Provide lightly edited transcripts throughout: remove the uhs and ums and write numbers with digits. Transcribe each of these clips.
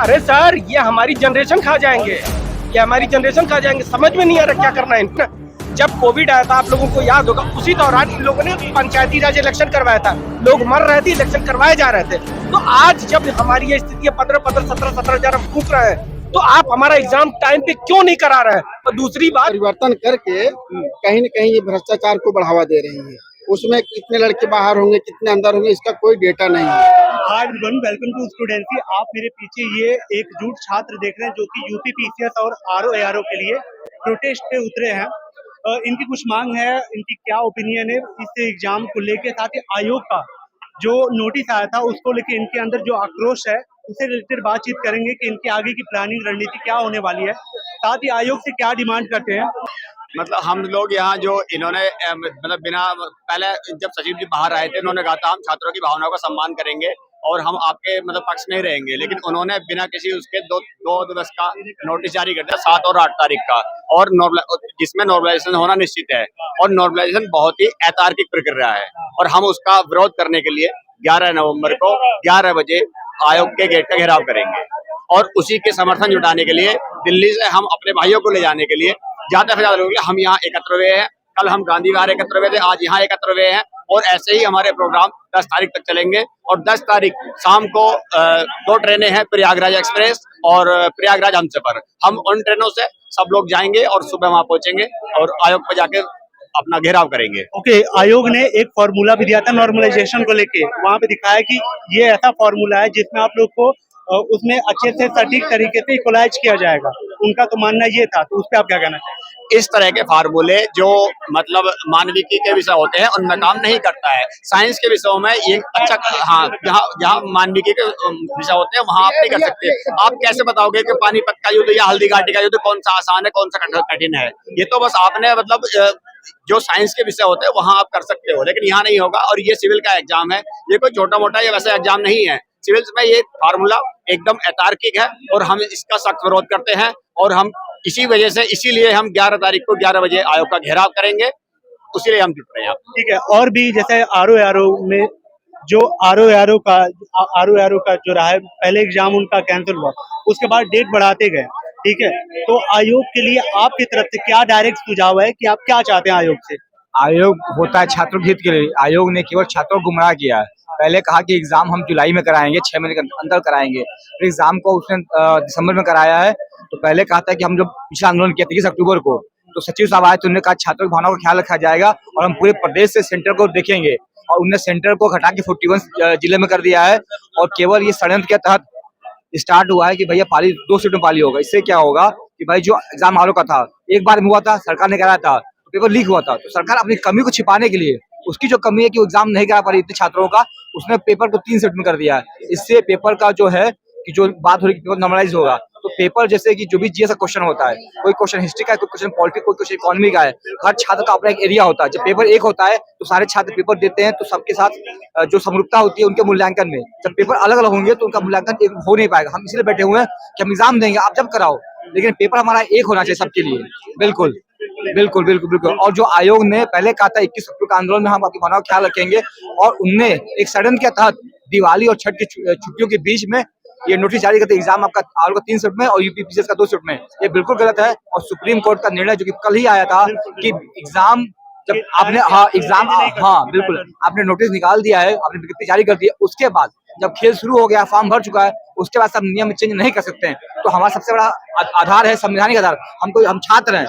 अरे सर, ये हमारी जनरेशन खा जाएंगे, ये हमारी जनरेशन खा जाएंगे। समझ में नहीं आ रहा क्या करना है इनका। जब कोविड आया था, आप लोगों को याद होगा, उसी दौरान इन लोगों ने पंचायती राज इलेक्शन करवाया था। लोग मर रहे थे, इलेक्शन करवाए जा रहे थे। तो आज जब हमारी ये स्थिति है, 15-15, 17-17 हजार हम फूक रहे हैं, तो आप हमारा एग्जाम टाइम पे क्यों नहीं करा रहे हैं? और दूसरी बात, परिवर्तन करके कहीं न कहीं ये भ्रष्टाचार को बढ़ावा दे रही है। उसमें कितने लड़के बाहर होंगे, कितने अंदर होंगे, इसका कोई डेटा नहीं है। Hi everyone, welcome to Studency. आप मेरे पीछे ये एकजुट छात्र देख रहे हैं जो कि यूपी पीसीएस और आरओ एआरओ के लिए प्रोटेस्ट पे उतरे हैं। इनकी कुछ मांग है, इनकी क्या ओपिनियन है इस एग्जाम को लेके, साथ ही आयोग का जो नोटिस आया था उसको लेके इनके अंदर जो आक्रोश है उससे रिलेटेड बातचीत करेंगे कि इनकी आगे की प्लानिंग रणनीति क्या होने वाली है, साथ ही आयोग से क्या डिमांड करते हैं। मतलब हम लोग यहाँ जो इन्होंने मतलब बिना पहले जब सचिव जी बाहर आए थे, उन्होंने कहा था हम छात्रों की भावनाओं का सम्मान करेंगे और हम आपके मतलब पक्ष में ही रहेंगे, लेकिन उन्होंने बिना किसी उसके दो दिवस का नोटिस जारी कर दिया, 7 और 8 तारीख का, और जिसमें नॉर्मलाइजेशन होना निश्चित है। और नॉर्मलाइजेशन बहुत ही अतार्किक प्रक्रिया है और हम उसका विरोध करने के लिए 11 नवंबर को 11 बजे आयोग के गेट का घेराव करेंगे। और उसी के समर्थन जुटाने के लिए दिल्ली से हम अपने भाइयों को ले जाने के लिए ज्यादा से ज्यादा लोग हम यहाँ एकत्र हुए हैं। कल हम गांधी विहार एकत्र हुए थे, आज यहाँ एकत्र हुए हैं और ऐसे ही हमारे प्रोग्राम 10 तारीख तक चलेंगे। और 10 तारीख शाम को 2 ट्रेनें हैं, प्रयागराज एक्सप्रेस और प्रयागराज हमसफर। हम उन ट्रेनों से सब लोग जाएंगे और सुबह वहां पहुंचेंगे और आयोग पर जाके अपना घेराव करेंगे। ओके, आयोग ने एक फॉर्मूला भी दिया था नॉर्मलाइजेशन को लेके, वहाँ पे दिखाया कि ये ऐसा फॉर्मूला है जिसमें आप लोग को उसमें अच्छे से सटीक तरीके से इक्वलाइज किया जाएगा। उनका तो मानना ये था, तो उस पर आप क्या कहना चाहिए? इस तरह के फार्मूले जो मतलब मानविकी के विषय होते हैं उनमें काम नहीं करता है। साइंस के विषयों में ये अच्छा, हाँ, जहाँ मानविकी के विषय होते हैं वहाँ आप नहीं कर सकते। आप कैसे बताओगे कि पानीपत का युद्ध या हल्दी घाटी का युद्ध कौन सा आसान है, कौन सा कठिन है? ये तो बस आपने मतलब जो साइंस के विषय होते हैं वहाँ आप कर सकते हो, लेकिन यहाँ नहीं होगा। और ये सिविल का एग्जाम है, ये कोई छोटा मोटा या वैसा एग्जाम नहीं है। सिविल्स में ये फार्मूला एकदम अतार्किक है और हम इसका सख्त विरोध करते हैं। और हम इसी वजह से, इसीलिए हम 11 तारीख को 11 बजे आयोग का घेराव करेंगे, उसीलिए हम जुट रहे हैं। ठीक है। और भी जैसे आरओ में जो आरओ का जो रहा है, पहले एग्जाम उनका कैंसिल हुआ, उसके बाद डेट बढ़ाते गए, ठीक है। तो आयोग के लिए आपकी तरफ से क्या डायरेक्ट सुझाव है कि आप क्या चाहते हैं आयोग से? आयोग होता है छात्रों के हित के लिए। आयोग ने केवल छात्रों को गुमराह किया है। पहले कहा कि एग्जाम हम जुलाई में कराएंगे, 6 महीने के अंदर कराएंगे, फिर एग्जाम को उसने दिसंबर में कराया है। तो पहले कहा था कि हम जो पिछला आंदोलन किया 23 अक्टूबर को, तो सचिव साहब आए तो उन्होंने कहा छात्रों की भावनाओं का ख्याल रखा जाएगा और हम पूरे प्रदेश से सेंटर को देखेंगे। और उन्होंने सेंटर को हटा के 41 जिले में कर दिया है। और केवल ये षड्यंत्र के तहत स्टार्ट हुआ है कि भैया पाली 2 सीटों पाली होगा। इससे क्या होगा कि भाई जो एग्जाम हॉलों का था, एक बार हुआ था, सरकार ने कराया था, पेपर लीक हुआ था, तो सरकार अपनी कमी को छिपाने के लिए, उसकी जो कमी है कि वो एग्जाम नहीं करा पा रही इतने छात्रों का, उसने पेपर को 3 सेट में कर दिया है। इससे पेपर का जो है कि जो बात हो रही है नॉर्मलाइज होगा। तो पेपर जैसे कि जो भी जीएस का क्वेश्चन होता है, कोई क्वेश्चन हिस्ट्री का है, कोई क्वेश्चन पॉलिटिक्स, कोई क्वेश्चन इकोनॉमी का है, हर छात्र का अपना एक एरिया होता है। जब पेपर एक होता है तो सारे छात्र पेपर देते हैं, तो सबके साथ जो समरूपता होती है उनके मूल्यांकन में, जब पेपर अलग अलग होंगे तो उनका मूल्यांकन एक हो नहीं पाएगा। हम इसलिए बैठे हुए हैं कि हम एग्जाम देंगे, आप जब कराओ, लेकिन पेपर हमारा एक होना चाहिए सबके लिए। बिल्कुल बिल्कुल बिल्कुल बिल्कुल। और जो आयोग ने पहले कहा था 21 अक्टूबर का आंदोलन में हम आपकी भावनाओं का ख्याल रखेंगे, और उनने एक षड्यंत्र के तहत दिवाली और छठ की छुट्टियों के बीच में ये नोटिस जारी करते एग्जाम आपका आयोग का 3 शिफ्ट में और यूपी पीसीएस का 2 शिफ्ट में। ये बिल्कुल गलत है। और सुप्रीम कोर्ट का निर्णय जो कि कल ही आया था कि एग्जाम जब आपने बिल्कुल आपने नोटिस निकाल दिया है, आपने विज्ञप्ति जारी कर दी है, उसके बाद जब खेल शुरू हो गया, फॉर्म भर चुका है, उसके बाद सब नियम चेंज नहीं कर सकते हैं। तो हमारा सबसे बड़ा आधार है संवैधानिक आधार। हम छात्र हैं,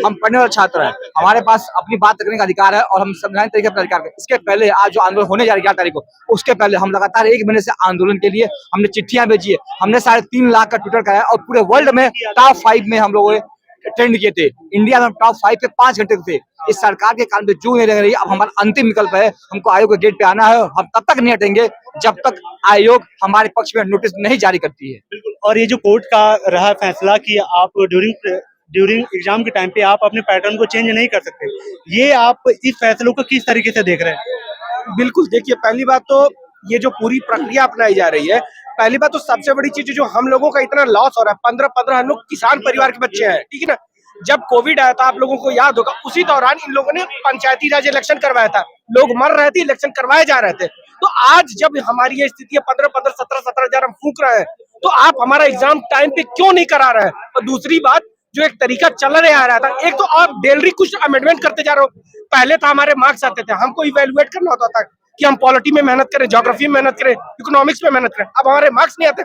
हम पढ़ने वाले छात्र हैं, हमारे पास अपनी बात करने का अधिकार है और हम संवैधानिक तरीके पर अधिकार। इसके पहले आज जो आंदोलन होने जा रही है 11 तारीख को, उसके पहले हम लगातार 1 महीने से आंदोलन के लिए हमने चिट्ठियां भेजी है, हमने 3.5 लाख का ट्विटर कराया और पूरे वर्ल्ड में टॉप 5 में हम लोगों ने ट्रेंड किए थे। इंडिया में टॉप 5 पे 5 घंटे थे। इस सरकार के कारण जो नहीं रह रही, अब हमारा अंतिम विकल्प है, हमको आयोग के गेट पे आना है। हम तब तक नहीं हटेंगे जब तक आयोग हमारे पक्ष में नोटिस नहीं जारी करती है। बिल्कुल। और ये जो कोर्ट का रहा फैसला कि आप ड्यूरिंग एग्जाम के टाइम पे आप अपने पैटर्न को चेंज नहीं कर सकते, ये आप इस फैसलों को किस तरीके से देख रहे हैं? बिल्कुल, देखिए, पहली बात तो ये जो पूरी प्रक्रिया अपनाई जा रही है, पहली बात तो सबसे बड़ी चीज जो हम लोगों का इतना लॉस हो रहा है, 15-15 हम लोग किसान परिवार के बच्चे हैं, ठीक है ना। जब कोविड आया था, आप लोगों को याद होगा, उसी दौरान इन लोगों ने पंचायती राज इलेक्शन करवाया था। लोग मर रहे थे, इलेक्शन करवाए जा रहे थे। तो आज जब हमारी ये स्थिति है, 15-15, 17-17 हजार हम फूक रहे हैं, तो आप हमारा एग्जाम टाइम पे क्यों नहीं करा रहे हैं? और दूसरी बात, जो एक तरीका चल रहा आ रहा था, एक तो आप डेली कुछ अमेंडमेंट करते जा रहे हो। पहले तो हमारे मार्क्स आते थे, हमको इवेलुएट करना होता था कि हम पॉलिटी में मेहनत करें, ज्योग्राफी में मेहनत करें, इकोनॉमिक्स में मेहनत करें। अब हमारे मार्क्स नहीं आते।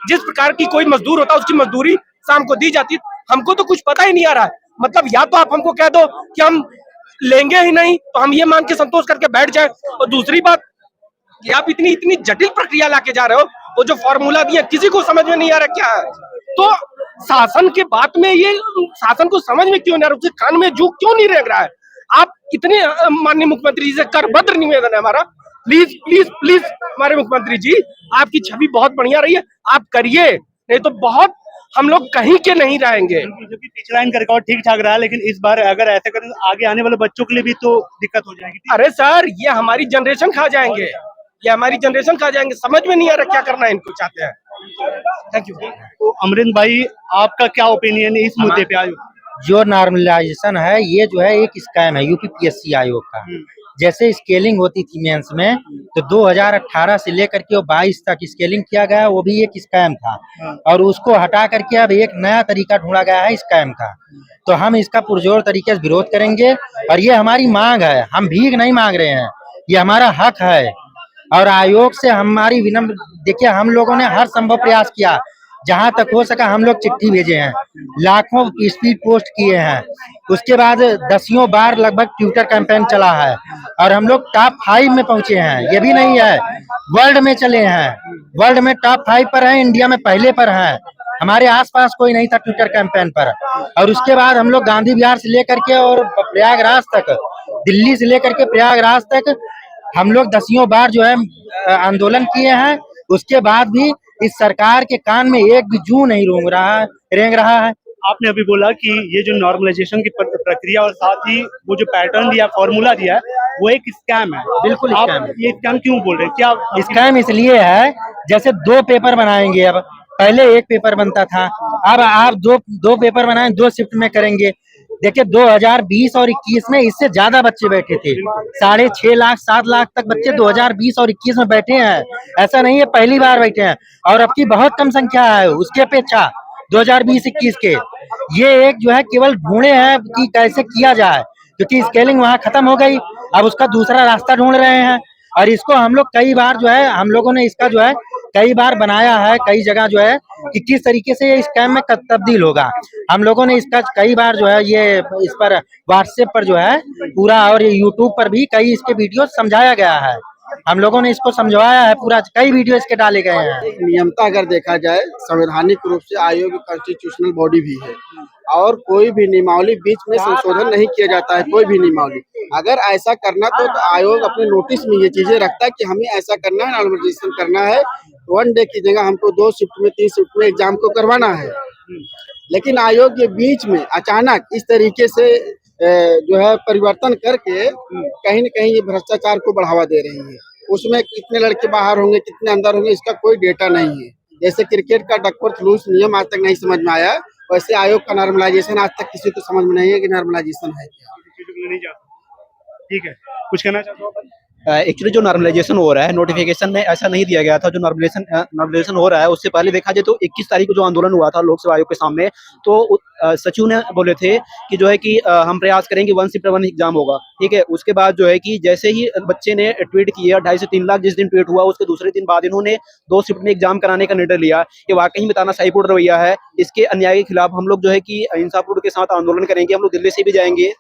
जिस प्रकार की कोई मजदूर होता है उसकी मजदूरी शाम को दी जाती, हमको तो कुछ पता ही नहीं आ रहा है। मतलब या तो आप हमको कह दो कि हम लेंगे ही नहीं, तो हम ये मान के संतोष करके बैठ जाए। और दूसरी बात कि आप इतनी इतनी जटिल प्रक्रिया लाके जा रहे हो, वो जो फॉर्मूला दिया किसी को समझ में नहीं आ रहा क्या है। तो शासन के बात में ये शासन को समझ में क्यों नहीं आ रहा, उसके कान में जू क्यों नहीं रेंग रहा है। आप इतने माननीय मुख्यमंत्री जी से करभद्र निवेदन है हमारा, प्लीज प्लीज प्लीज हमारे मुख्यमंत्री जी, आपकी छवि बहुत बढ़िया रही है, आप करिए, नहीं तो बहुत हम लोग कहीं के नहीं रहेंगे। जबकि पिछला इनका रिकॉर्ड ठीक ठाक रहा, लेकिन इस बार अगर ऐसे करें तो आगे आने वाले बच्चों के लिए भी तो दिक्कत हो जाएगी। अरे सर, ये हमारी जनरेशन खा जाएंगे, ये हमारी जनरेशन खा जाएंगे। समझ में नहीं आ रहा क्या करना है इनको चाहते हैं। Thank you. तो अमरिंद भाई, आपका क्या ओपिनियन है इस मुद्दे पे आज? जो नॉर्मलाइजेशन है ये जो है एक स्कैम है यूपीपीएससी आयोग का। जैसे स्केलिंग होती थी मेंस में, तो 2018 से लेकर के 22 तक स्केलिंग किया गया, वो भी एक स्कैम था। और उसको हटा करके अब एक नया तरीका ढूंढा गया है स्कैम का। तो हम इसका पुरजोर तरीके से विरोध करेंगे और ये हमारी मांग है, हम भीख नहीं मांग रहे हैं, ये हमारा हक है। और आयोग से हमारी विनम्र, देखिए हम लोगों ने हर संभव प्रयास किया, जहां तक हो सका हम लोग चिट्ठी भेजे हैं, लाखों स्पीड पोस्ट किए हैं, उसके बाद दसियों बार लगभग ट्विटर कैंपेन चला है और हम लोग टॉप 5 में पहुंचे हैं। ये भी नहीं है, वर्ल्ड में चले हैं, वर्ल्ड में टॉप 5 पर है, इंडिया में पहले पर है। हमारे आसपास कोई नहीं था ट्विटर कैंपेन पर। और उसके बाद हम लोग गांधी विहार से लेकर के और प्रयागराज तक, दिल्ली से लेकर के प्रयागराज तक हम लोग दसियों बार जो है आंदोलन किए हैं। उसके बाद भी इस सरकार के कान में एक भी जू नहीं रेंग रहा है। आपने अभी बोला कि ये जो नॉर्मलाइजेशन की प्रक्रिया और साथ ही वो जो पैटर्न दिया, फॉर्मूला दिया है, वो एक स्कैम है। बिल्कुल आप स्कैम है। ये स्कैम क्यों बोल रहे हैं? क्या स्कैम इसलिए है, जैसे 2 पेपर बनाएंगे, अब पहले 1 पेपर बनता था, अब आप दो पेपर बनाए, 2 शिफ्ट में करेंगे। देखिए 2020 और 21 में इससे ज्यादा बच्चे बैठे थे, 6.5 लाख 7 लाख तक बच्चे 2020 और 21 में बैठे हैं। ऐसा नहीं है पहली बार बैठे हैं, और अब की बहुत कम संख्या है उसके अपेक्षा 2020-21 के। ये एक जो है केवल ढूंढे हैं कि कैसे किया जाए, क्योंकि स्केलिंग वहाँ खत्म हो गई, अब उसका दूसरा रास्ता ढूंढ रहे हैं। और इसको हम लोग कई बार जो है, हम लोगों ने इसका जो है कई बार बनाया है, कई जगह जो है कि किस तरीके से ये स्कैम में तब्दील होगा। हम लोगों ने इसका कई बार जो है ये इस पर व्हाट्सएप पर जो है पूरा, और ये यूट्यूब पर भी कई इसके वीडियो समझाया गया है। हम लोगों ने इसको समझवाया है पूरा, कई वीडियो इसके डाले गए हैं। नियमता अगर देखा जाए, संवैधानिक रूप से आयोग कॉन्स्टिट्यूशनल बॉडी भी है, और कोई भी नियमावली बीच में संशोधन नहीं किया जाता है। कोई भी नियमावली अगर ऐसा करना तो आयोग अपने नोटिस में ये चीजें रखता है कि हमें ऐसा करना है, नॉर्मलाइजेशन करना है, 1 डे की जगह हमको 2 शिफ्ट में 3 शिफ्ट में एग्जाम को करवाना है। लेकिन आयोग ये बीच में अचानक इस तरीके से जो है परिवर्तन करके कहीं न कहीं ये भ्रष्टाचार को बढ़ावा दे रही है। उसमें कितने लड़के बाहर होंगे, कितने अंदर होंगे, इसका कोई डेटा नहीं है। जैसे क्रिकेट का डकवर्थ रूल्स नियम आज तक नहीं समझ में आया, वैसे आयोग का नॉर्मलाइजेशन आज तक किसी को समझ में नहीं है कि नॉर्मलाइजेशन है क्या। ठीक है, कुछ कहना चाहते हो? एक्चुअली जो नॉर्मलाइजेशन हो रहा है, नोटिफिकेशन में ऐसा नहीं दिया गया था। जो नॉर्मलाइजेशन हो रहा है उससे पहले देखा जाए तो 21 तारीख को जो आंदोलन हुआ था लोक सेवा आयोग के सामने, तो सचिव ने बोले थे कि जो है कि हम प्रयास करेंगे 1 शिफ्ट 1 एग्जाम होगा, ठीक है। उसके बाद जो है कि जैसे ही बच्चे ने ट्वीट किया 2.5 से 3 लाख जिस दिन ट्वीट हुआ, उसके दूसरे दिन बाद इन्होंने 2 शिफ्ट में एग्जाम कराने का निर्णय लिया। ये वाकई में तानाशाहीपूर्ण रवैया है। इसके अन्याय के खिलाफ हम लोग जो है कि अहिंसापूर्ण के साथ आंदोलन करेंगे। हम लोग दिल्ली से भी जाएंगे,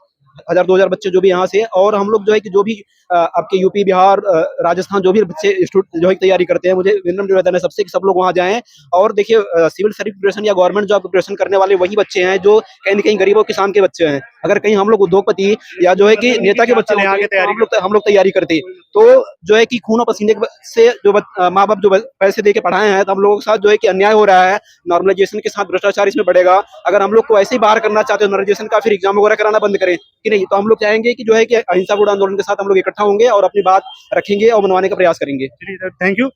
1000-2000 बच्चे जो भी यहाँ से, और हम लोग जो है कि जो भी आपके यूपी, बिहार, राजस्थान जो भी बच्चे जो है तैयारी करते हैं, मुझे विनम्र निवेदन है सबसे कि सब लोग वहाँ जाएं। और देखिए सिविल सर्विस प्रिपरेशन या गवर्नमेंट जॉब प्रिपरेशन करने वाले वही बच्चे हैं जो कहीं न कहीं गरीबों किसान के बच्चे हैं। अगर कहीं हम लोग उद्योगपति या जो है कि नेता के बच्चे हम लोग तैयारी करते, तो जो है कि खून और पसीने से जो माँ बाप जो पैसे दे के पढ़ाए हैं, तो हम लोगों के साथ जो है कि अन्याय हो रहा है। नॉर्मलाइजेशन के साथ भ्रष्टाचार इसमें बढ़ेगा। अगर हम लोग को ऐसे ही बाहर करना चाहते हो नॉर्मलाइजेशन का, फिर एग्जाम वगैरह कराना बंद करें कि नहीं, तो हम लोग चाहेंगे कि जो है कि अहिंसापूर्ण आंदोलन के साथ हम लोग इकट्ठा होंगे और अपनी बात रखेंगे और मनवाने का प्रयास करेंगे। Thank you.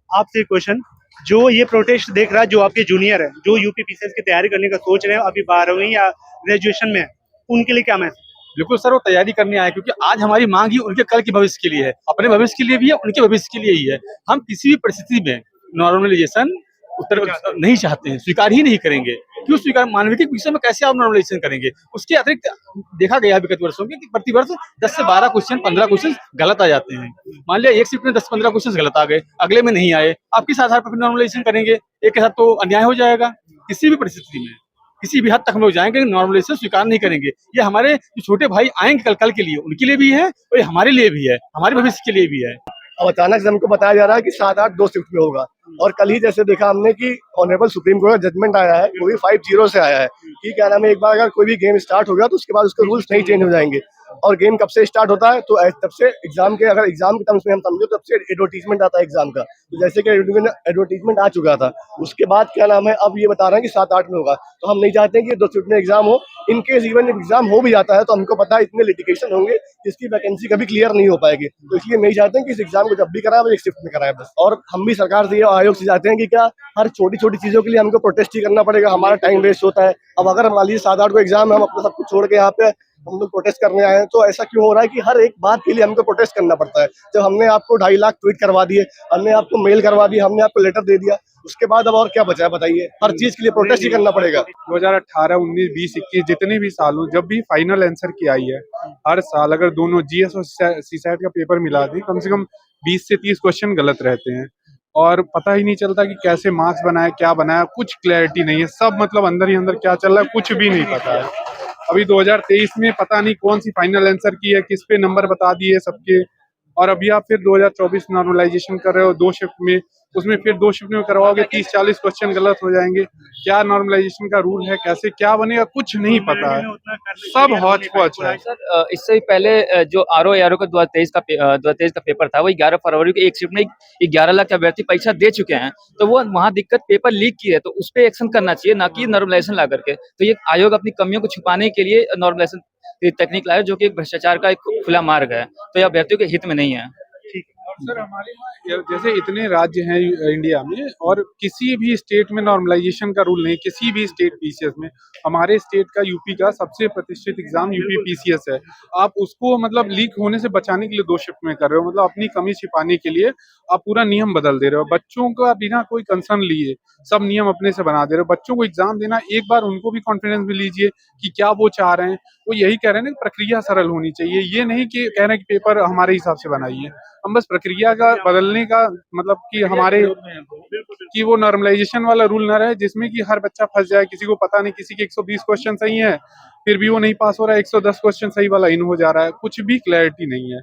आपसे क्वेश्चन, जो ये प्रोटेस्ट देख रहा है, जो आपके जूनियर है, जो यूपीपीसीएस की तैयारी करने का सोच रहे हैं, अभी 12वीं या ग्रेजुएशन में है, उनके लिए क्या मैसेज? बिल्कुल सर, वो तैयारी करने आए, क्योंकि आज हमारी मांग ही उनके कल के भविष्य के लिए है, अपने भविष्य के लिए भी है, उनके भविष्य के लिए ही है। हम किसी भी परिस्थिति में नॉर्मलाइजेशन उत्तर नहीं चाहते हैं, स्वीकार ही नहीं करेंगे। क्यों स्वीकार? मानविकी विषय में कैसे आप नॉर्मलाइजेशन करेंगे? उसके अतिरिक्त देखा गया है विगत वर्षों में कि प्रतिवर्ष 10 से 12 क्वेश्चन, 15 क्वेश्चन गलत आ जाते हैं। मान लिया एक शिफ्ट में 10-15 क्वेश्चन गलत आ गए, अगले में नहीं आए, आप किस आधार पर नॉर्मलाइजेशन करेंगे? एक के साथ तो अन्याय हो जाएगा। किसी भी परिस्थिति में, किसी भी हद तक हम लोग जाएंगे, नॉर्मलाइजेशन स्वीकार नहीं करेंगे। ये हमारे जो छोटे भाई आएंगे कल के लिए, उनके लिए भी है और ये हमारे लिए भी है, हमारे भविष्य के लिए भी है। अब अचानक से हमको बताया जा रहा है कि 7-8 2 शिफ्ट में होगा, और कल ही जैसे देखा हमने कि ऑनरेबल सुप्रीम कोर्ट का जजमेंट आया है, वो भी 5-0 से आया है कि क्या नाम है, एक बार अगर कोई भी गेम स्टार्ट हो गया तो उसके बाद उसके रूल्स नहीं चेंज हो जाएंगे। और गेम कब से स्टार्ट होता है? तो तब से एग्जाम के, अगर एग्जाम के टर्म्स में हम समझे, तब से एडवर्टीजमेंट आता है एग्जाम का। तो जैसे कि एडवर्टीजमेंट आ चुका था, उसके बाद क्या नाम है, अब ये बता रहे हैं कि 7-8 में होगा। तो हम नहीं चाहते कि 2 शिफ्ट में एग्जाम हो। इनकेस इवन एग्जाम हो भी जाता है तो हमको पता है इतने लिटिगेशन होंगे जिसकी वैकेंसी कभी क्लियर नहीं हो पाएगी। तो इसलिए नहीं चाहते हैं कि इस एग्जाम को जब भी कराए वो एक शिफ्ट में कराए बस। और हम भी सरकार से, आयोग से चाहते हैं कि क्या हर छोटी छोटी चीजों के लिए हमको प्रोटेस्ट ही करना पड़ेगा? हमारा टाइम वेस्ट होता है। अब अगर मान लीजिए 7-8 को एग्जाम है, हम अपना सब कुछ छोड़ के यहाँ पे हम लोग प्रोटेस्ट करने आए हैं, तो ऐसा क्यों हो रहा है कि हर एक बात के लिए हमको प्रोटेस्ट करना पड़ता है? जब हमने आपको 2.5 लाख ट्वीट करवा दिए, हमने आपको मेल करवा दी, हमने आपको लेटर दे दिया, उसके बाद अब और क्या बचा है बताइए? हर चीज के लिए प्रोटेस्ट ही करना पड़ेगा। 2018, 19, 20, 21 जितने भी साल हो, जब भी फाइनल आंसर की आई है, हर साल अगर दोनों जीएस और सीसैट का पेपर मिला दें, कम से कम 20 से 30 क्वेश्चन गलत रहते हैं और पता ही नहीं चलता कि कैसे मार्क्स बनाया, क्या बनाया, कुछ क्लैरिटी नहीं है। सब मतलब अंदर ही अंदर क्या चल रहा है कुछ भी नहीं पता है। अभी 2023 में पता नहीं कौन सी फाइनल आंसर की है, किस पे नंबर बता दिए सबके, और अभी आप फिर 2024 नॉर्मलाइजेशन कर रहे हो 2 शिफ्ट में, उसमें फिर 2 शिफ्ट में करवाओगे, 30-40 क्वेश्चन गलत हो जाएंगे। क्या नॉर्मलाइजेशन का रूल है, कैसे क्या बनेगा, कुछ नहीं पता है, सब हौच पौच है। सर इससे पहले जो आरओ का 2023 का पेपर था, वो 11 फरवरी को एक शिफ्ट में 11 लाख अभ्यर्थी परीक्षा दे चुके हैं। तो वो वहाँ दिक्कत पेपर लीक की है, तो उस पर एक्शन करना चाहिए, ना कि नॉर्मलाइजेशन ला करके। तो ये आयोग अपनी कमियों को छुपाने के लिए नॉर्मलाइजेशन तकनीक लाया, जो कि एक भ्रष्टाचार का एक खुला मार्ग है। तो ये अभ्यर्थियों के हित में नहीं है। सर हमारे यहाँ जैसे इतने राज्य हैं इंडिया में, और किसी भी स्टेट में नॉर्मलाइजेशन का रूल नहीं, किसी भी स्टेट पीसीएस में। हमारे स्टेट का, यूपी का सबसे प्रतिष्ठित एग्जाम यूपी पीसीएस है। आप उसको मतलब लीक होने से बचाने के लिए 2 शिफ्ट में कर रहे हो, मतलब अपनी कमी छिपाने के लिए आप पूरा नियम बदल दे रहे हो। बच्चों का बिना कोई कंसर्न लिए सब नियम अपने से बना दे रहे हो। बच्चों को एग्जाम देना, एक बार उनको भी कॉन्फिडेंस में लीजिए कि क्या वो चाह रहे हैं। वो यही कह रहे हैं ना, प्रक्रिया सरल होनी चाहिए। ये नहीं कि कह रहे हैं कि पेपर हमारे हिसाब से बनाइए। हम बस प्रक्रिया का बदलने का मतलब कि हमारे कि वो नॉर्मलाइजेशन वाला रूल ना रहे जिसमें कि हर बच्चा फंस जाए। किसी को पता नहीं, किसी के 120 क्वेश्चन सही है फिर भी वो नहीं पास हो रहा है, 110 क्वेश्चन सही वाला इन हो जा रहा है, कुछ भी क्लैरिटी नहीं है।